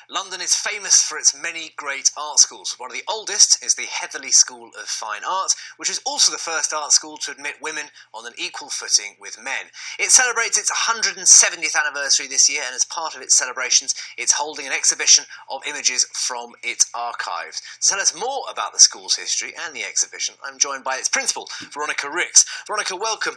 London is famous for its many great art schools. One of the oldest is the Heatherley School of Fine Art, which is also the first art school to admit women on an equal footing with men. It celebrates its 170th anniversary this year, and as part of its celebrations, it's holding an exhibition of images from its archives. To tell us more about the school's history and the exhibition, I'm joined by its principal, Veronica Ricks. Veronica, welcome.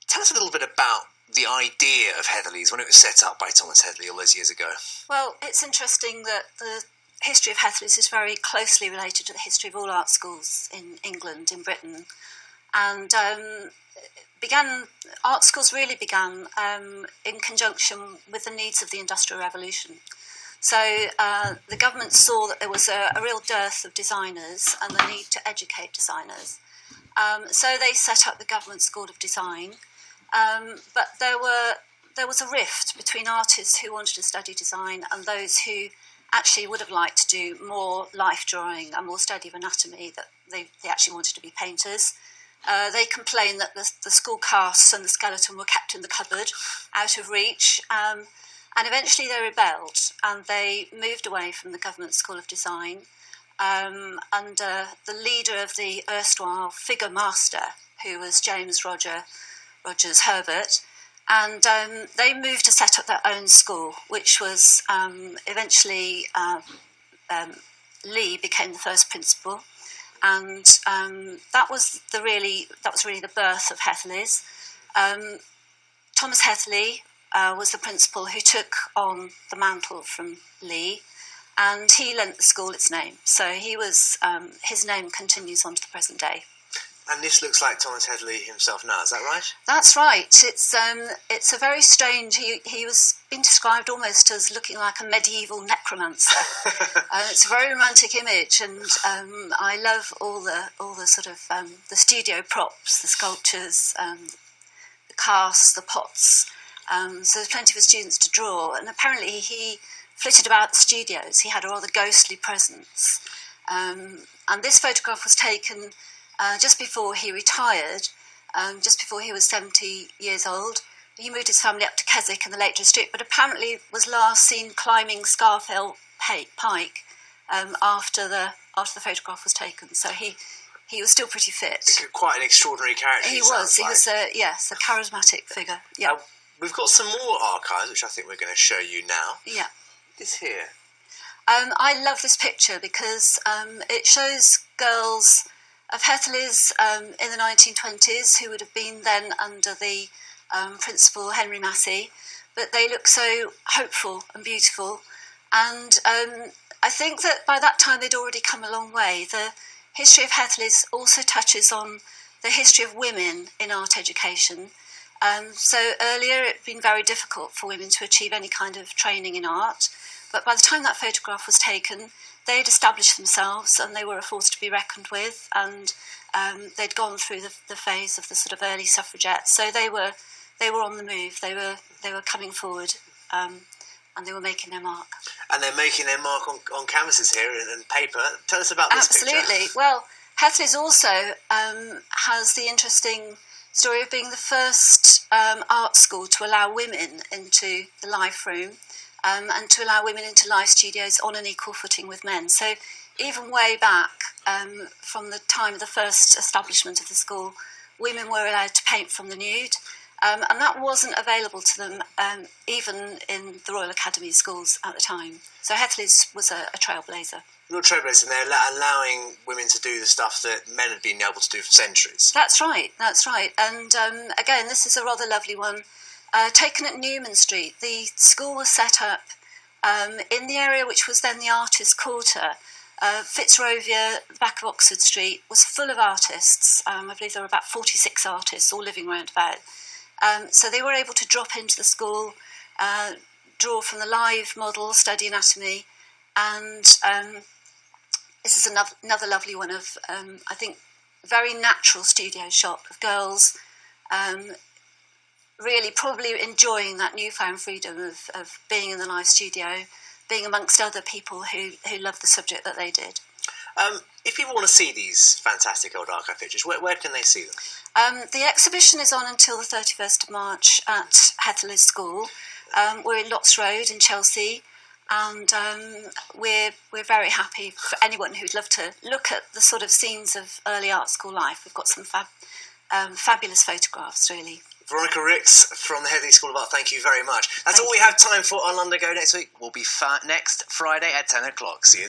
Tell us a little bit about the idea of Heatherleys when it was set up by Thomas Heatherley all those years ago. Well, it's interesting that the history of Heatherleys is very closely related to the history of all art schools in England, in Britain. And art schools really began in conjunction with the needs of the Industrial Revolution. So the government saw that there was a real dearth of designers and the need to educate designers. So they set up the Government School of Design. But there was a rift between artists who wanted to study design and those who actually would have liked to do more life drawing and more study of anatomy, that they actually wanted to be painters. They complained that the school casts and the skeleton were kept in the cupboard, out of reach, and eventually they rebelled and they moved away from the Government School of Design under the leader of the erstwhile figure master, who was James Rogers Herbert, and they moved to set up their own school, which was eventually Lee became the first principal, and that was really the birth of Heatherleys. Thomas Heatherley was the principal who took on the mantle from Lee, and he lent the school its name. So his name continues on to the present day. And this looks like Thomas Heatherley himself now, is that right? That's right. It's a very strange. He was being described almost as looking like a medieval necromancer. It's a very romantic image, and I love all the sort of the studio props, the sculptures, the casts, the pots. So there's plenty for students to draw, and apparently he flitted about the studios. He had a rather ghostly presence, and this photograph was taken just before he retired, just before he was 70 years old. He moved his family up to Keswick in the Lake District, but apparently was last seen climbing Scarfell Pike after the photograph was taken. So he was still pretty fit. Quite an extraordinary character. He was a charismatic figure. Yeah. We've got some more archives, which I think we're going to show you now. Yeah. This here. I love this picture because it shows girls of Heatherleys in the 1920s, who would have been then under the principal Henry Massey, but they look so hopeful and beautiful. And I think that by that time they'd already come a long way. The history of Heatherleys also touches on the history of women in art education. So earlier it had been very difficult for women to achieve any kind of training in art, but by the time that photograph was taken, they had established themselves and they were a force to be reckoned with, and they'd gone through the phase of the sort of early suffragettes. So they were on the move. They were coming forward, and they were making their mark. And they're making their mark on canvases here and paper. Tell us about this picture. Absolutely. Well, Heatherleys also has the interesting story of being the first art school to allow women into the life room. And to allow women into live studios on an equal footing with men. So even way back, from the time of the first establishment of the school, women were allowed to paint from the nude, and that wasn't available to them even in the Royal Academy schools at the time. So Heatherleys was a trailblazer. Real trailblazer, and they're allowing women to do the stuff that men had been able to do for centuries. That's right. And again, this is a rather lovely one. Taken at Newman Street. The school was set up in the area which was then the Artists' Quarter. Fitzrovia, the back of Oxford Street, was full of artists. I believe there were about 46 artists all living round about. So they were able to drop into the school, draw from the live model, study anatomy, and this is another lovely one of, I think, very natural studio shot of girls really probably enjoying that newfound freedom of being in the live studio, being amongst other people who love the subject that they did. If people want to see these fantastic old archive pictures, where can they see them? The exhibition is on until the 31st of March at Heatherley School. We're in Lotts Road in Chelsea, And we're very happy for anyone who'd love to look at the sort of scenes of early art school life. We've got some fabulous photographs, really. Veronica Ricks from the Heatherley School of Art, thank you very much. That's all we have time for on London Go next week. We'll be next Friday at 10 o'clock. See you